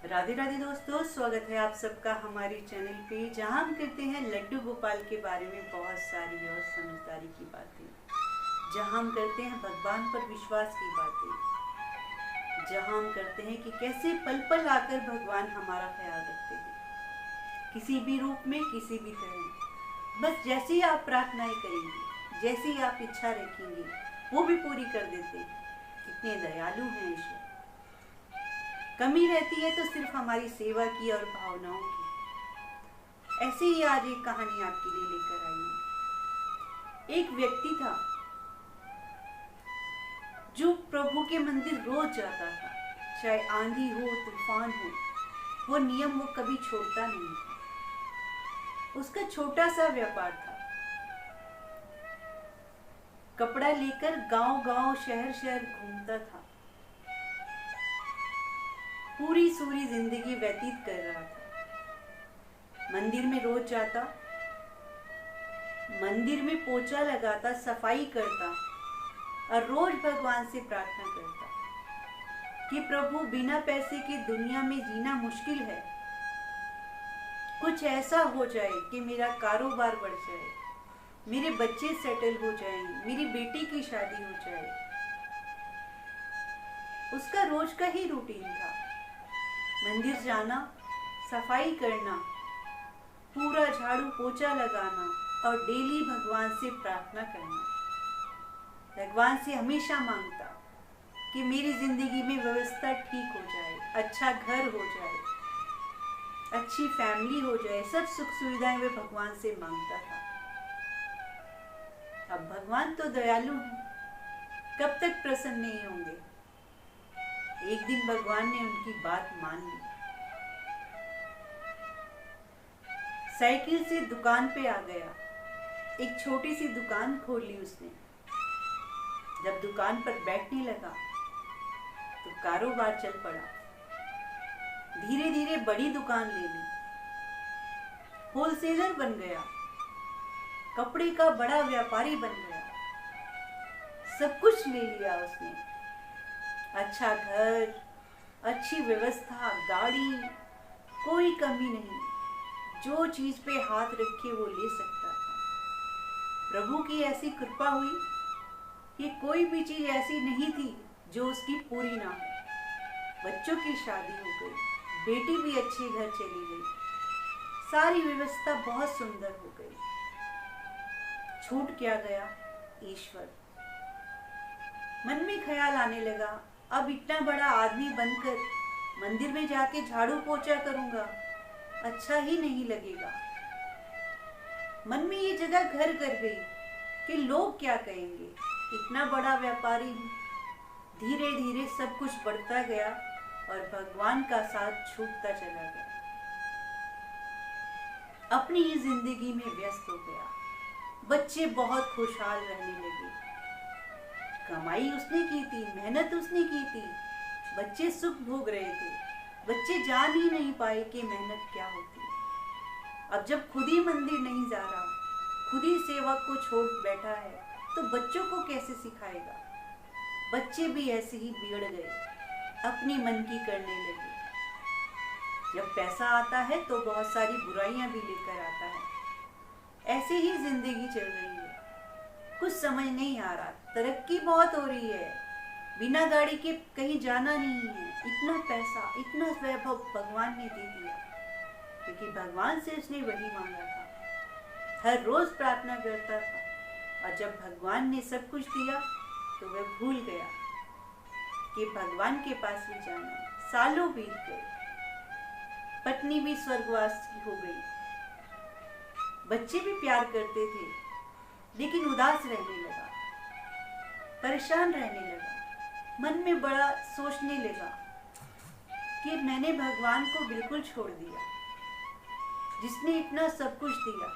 राधे राधे दोस्तों, स्वागत है आप सबका हमारे चैनल पे, जहां हम करते हैं लड्डू गोपाल के बारे में बहुत सारी और समझदारी की बातें, जहां हम करते हैं भगवान पर विश्वास की बातें, जहां हम करते हैं कि कैसे पल पल आकर भगवान हमारा ख्याल रखते हैं, किसी भी रूप में, किसी भी तरह। बस जैसे ही आप प्रार्थनाएं करेंगे, जैसे ही आप इच्छा रखेंगे, वो भी पूरी कर देते हैं। कितने दयालु हैं ईश्वर। कमी रहती है तो सिर्फ हमारी सेवा की और भावनाओं की। ऐसे ही आज एक कहानी आपके लिए लेकर आई हूं। एक व्यक्ति था जो प्रभु के मंदिर रोज जाता था, चाहे आंधी हो, तूफान हो, वो नियम वो कभी छोड़ता नहीं था। उसका छोटा सा व्यापार था। कपड़ा लेकर गांव गांव, शहर शहर घूमता था। पूरी सूरी जिंदगी व्यतीत कर रहा था। मंदिर में रोज जाता, मंदिर में पोछा लगाता, सफाई करता और रोज भगवान से प्रार्थना करता कि प्रभु, बिना पैसे की दुनिया में जीना मुश्किल है। कुछ ऐसा हो जाए कि मेरा कारोबार बढ़ जाए, मेरे बच्चे सेटल हो जाएं, मेरी बेटी की शादी हो जाए। उसका रोज का ही रूटीन था। मंदिर जाना, सफाई करना, पूरा झाड़ू पोछा लगाना और डेली भगवान से प्रार्थना करना। भगवान से हमेशा मांगता कि मेरी जिंदगी में व्यवस्था ठीक हो जाए, अच्छा घर हो जाए, अच्छी फैमिली हो जाए, सब सुख सुविधाएं वे भगवान से मांगता था। अब भगवान तो दयालु हैं, कब तक प्रसन्न नहीं होंगे। एक दिन भगवान ने उनकी बात मान ली। साइकिल से दुकान पे आ गया। एक छोटी सी दुकान खोल ली उसने। जब दुकान पर बैठने लगा तो कारोबार चल पड़ा। धीरे धीरे बड़ी दुकान ले ली, होलसेलर बन गया, कपड़े का बड़ा व्यापारी बन गया। सब कुछ ले लिया उसने। अच्छा घर, अच्छी व्यवस्था, गाड़ी, कोई कमी नहीं। जो चीज पे हाथ रखे वो ले सकता था। प्रभु की ऐसी कृपा हुई कि कोई भी चीज ऐसी नहीं थी जो उसकी पूरी ना हो। बच्चों की शादी हो गई, बेटी भी अच्छे घर चली गई, सारी व्यवस्था बहुत सुंदर हो गई। छूट क्या गया? ईश्वर। मन में ख्याल आने लगा, अब इतना बड़ा आदमी बनकर मंदिर में जाके झाड़ू पोछा करूंगा, अच्छा ही नहीं लगेगा। मन में ये जगह घर कर गई कि लोग क्या कहेंगे, इतना बड़ा व्यापारी हूं। धीरे धीरे सब कुछ बढ़ता गया और भगवान का साथ छूटता चला गया। अपनी ही जिंदगी में व्यस्त हो गया। बच्चे बहुत खुशहाल रहने लगे। कमाई उसने की थी, मेहनत उसने की थी, बच्चे सुख भोग रहे थे। बच्चे जान ही नहीं पाए कि मेहनत क्या होती है। अब जब खुद ही मंदिर नहीं जा रहा, खुद ही सेवक को छोड़ बैठा है, तो बच्चों को कैसे सिखाएगा? बच्चे भी ऐसे ही बिगड़ गए, अपनी मन की करने लगे। जब पैसा आता है तो बहुत सारी बुराइयां भी लेकर आता है। ऐसे ही जिंदगी चल रही है। कुछ समझ नहीं आ रहा। तरक्की बहुत हो रही है, बिना गाड़ी के कहीं जाना नहीं है। इतना पैसा, इतना वैभव भगवान ने दे दिया, क्योंकि भगवान से उसने वही मांगा था। हर रोज प्रार्थना करता था और जब भगवान ने सब कुछ दिया तो वह भूल गया कि भगवान के पास भी जाना है। सालों बीत गए, पत्नी भी स्वर्गवासी हो गई, बच्चे भी प्यार करते थे, लेकिन उदास रहने लगा, परेशान रहने लगा। मन में बड़ा सोचने लगा कि मैंने भगवान को बिल्कुल छोड़ दिया, जिसने इतना सब कुछ दिया।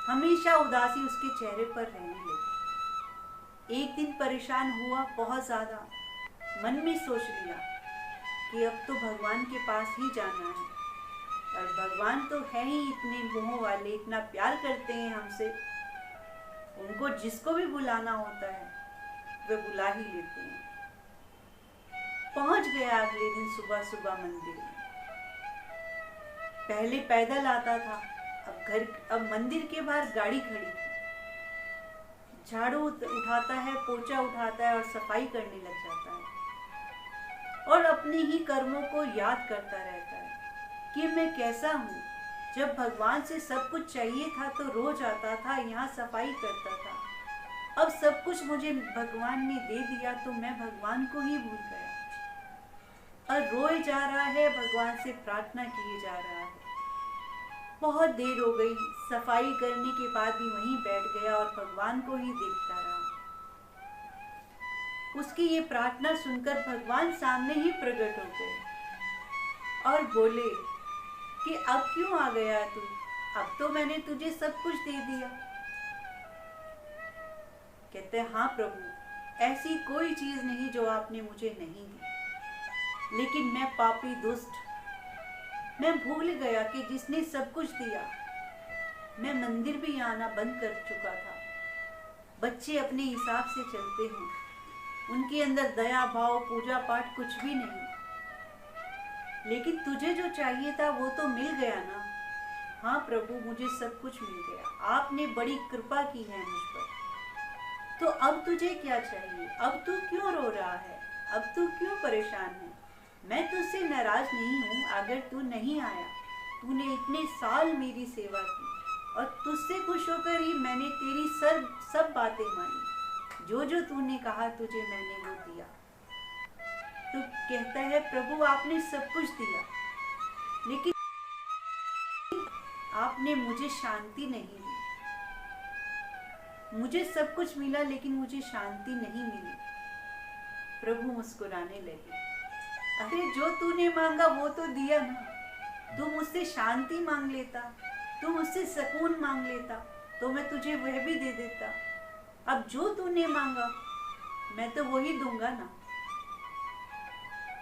हमेशा उदासी उसके चेहरे पर रहने लगी। एक दिन परेशान हुआ बहुत ज्यादा। मन में सोच लिया कि अब तो भगवान के पास ही जाना है, और भगवान तो है ही इतने मोह वाले, इतना प्यार करते हैं हमसे। उनको जिसको भी बुलाना होता है वे बुला ही लेते हैं। पहुंच गया अगले दिन सुबह सुबह मंदिर में। पहले पैदल आता था, अब मंदिर के बाहर गाड़ी खड़ी थी। झाड़ू उठाता है, पोछा उठाता है और सफाई करने लग जाता है और अपने ही कर्मों को याद करता रहता है कि मैं कैसा हूँ। जब भगवान से सब कुछ चाहिए था तो रोज आता था, यहाँ सफाई करता था। अब सब कुछ मुझे भगवान ने दे दिया तो मैं भगवान को ही भूल गया और रोए जा रहा है, भगवान से प्रार्थना किए जा रहा है। बहुत देर हो गई, सफाई करने के बाद भी वहीं बैठ गया और भगवान को ही देखता रहा। उसकी ये प्रार्थना सुनकर भगवान सामने ही प्रकट हो गए और बोले कि अब क्यों आ गया तू? अब तो मैंने तुझे सब कुछ दे दिया। कहते हैं, हाँ प्रभु, ऐसी कोई चीज नहीं जो आपने मुझे नहीं दी, लेकिन मैं पापी दुष्ट, मैं भूल गया कि जिसने सब कुछ दिया। मैं मंदिर भी आना बंद कर चुका था। बच्चे अपने हिसाब से चलते हैं, उनके अंदर दया भाव पूजा पाठ कुछ भी नहीं, लेकिन तुझे जो चाहिए था वो तो मिल गया ना। हाँ प्रभु, मुझे सब कुछ मिल गया, आपने बड़ी कृपा की है मुझ पर। तो अब तुझे क्या चाहिए? अब तू क्यों रो रहा है? अब तू क्यों परेशान है? मैं तुझसे नाराज नहीं हूँ अगर तू नहीं आया। तूने इतने साल मेरी सेवा की और तुझसे खुश होकर ही मैंने तेरी सब बातें मानी। जो जो तूने कहा तुझे मैंने वो दिया। तो कहता है, प्रभु आपने सब कुछ दिया, लेकिन आपने मुझे शांति नहीं दी। मुझे सब कुछ मिला लेकिन मुझे शांति नहीं मिली। प्रभु मुस्कुराने लगे। अरे जो तूने मांगा वो तो दिया ना। तू मुझसे शांति मांग लेता, तू मुझसे सुकून मांग लेता तो मैं तुझे वह भी दे देता। अब जो तूने मांगा मैं तो वही दूंगा ना।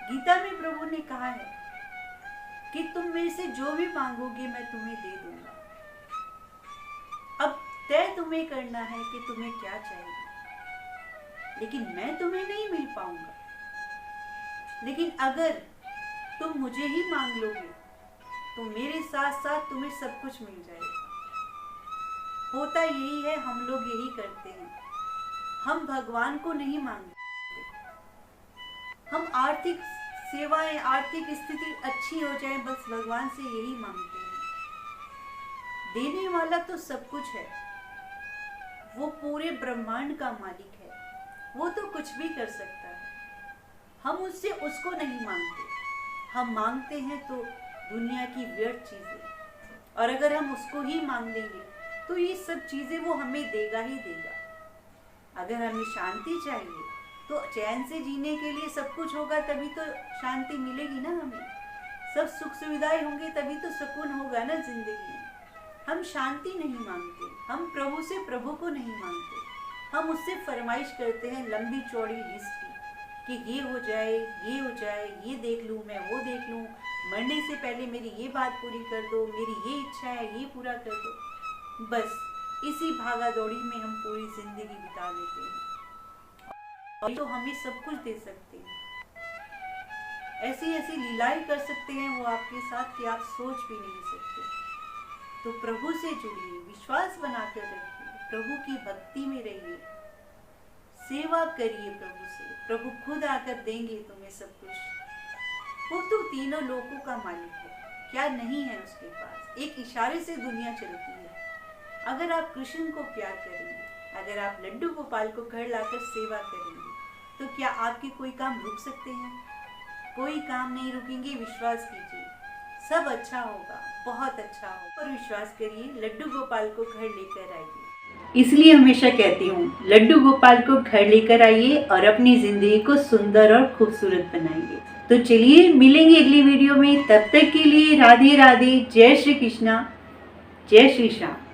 गीता में प्रभु ने कहा है कि तुम मेरे से जो भी मांगोगे मैं तुम्हें दे दूंगा। अब तय तुम्हें करना है कि तुम्हें क्या चाहिए, लेकिन मैं तुम्हें नहीं मिल पाऊंगा। लेकिन अगर तुम मुझे ही मांग लोगे तो मेरे साथ साथ तुम्हें सब कुछ मिल जाएगा। होता यही है, हम लोग यही करते हैं। हम भगवान को नहीं मांगते, हम आर्थिक सेवाएं, आर्थिक स्थिति अच्छी हो जाए बस भगवान से यही मांगते हैं। देने वाला तो सब कुछ है, वो पूरे ब्रह्मांड का मालिक है, वो तो कुछ भी कर सकता है। हम उससे उसको नहीं मांगते, हम मांगते हैं तो दुनिया की व्यर्थ चीजें। और अगर हम उसको ही मांग लेंगे तो ये सब चीजें वो हमें देगा ही देगा। अगर हमें शांति चाहिए तो चैन से जीने के लिए सब कुछ होगा तभी तो शांति मिलेगी ना हमें। सब सुख सुविधाएं होंगे तभी तो सुकून होगा ना जिंदगी में। हम शांति नहीं मांगते, हम प्रभु से प्रभु को नहीं मांगते। हम उससे फरमाइश करते हैं लंबी चौड़ी लिस्ट की कि ये हो जाए, ये हो जाए, ये देख लूँ, मैं वो देख लूँ, मरने से पहले मेरी ये बात पूरी कर दो, मेरी ये इच्छा है ये पूरा कर दो। बस इसी भागा दौड़ी में हम पूरी जिंदगी बिता देते हैं। और तो हमें सब कुछ दे सकते हैं, ऐसी ऐसी लीलाएं कर सकते हैं वो आपके साथ कि आप सोच भी नहीं सकते। तो प्रभु से जुड़िए, विश्वास बनाकर रखिए, प्रभु की भक्ति में रहिए, सेवा करिए प्रभु से। प्रभु खुद आकर देंगे तुम्हें सब कुछ। वो तो तीनों लोगों का मालिक है, क्या नहीं है उसके पास। एक इशारे से दुनिया चलती है। अगर आप कृष्ण को प्यार करेंगे, अगर आप लड्डू गोपाल को घर लाकर सेवा करेंगे तो क्या आपके कोई काम रुक सकते हैं? कोई काम नहीं रुकेंगे। विश्वास कीजिए, सब अच्छा होगा, बहुत अच्छा होगा। और विश्वास करिए, लड्डू गोपाल को घर लेकर आइए। इसलिए हमेशा कहती हूँ, लड्डू गोपाल को घर लेकर आइए और अपनी जिंदगी को सुंदर और खूबसूरत बनाइए। तो चलिए मिलेंगे अगली वीडियो में, तब तक के लिए राधे राधे, जय श्री कृष्णा, जय श्री श्याम।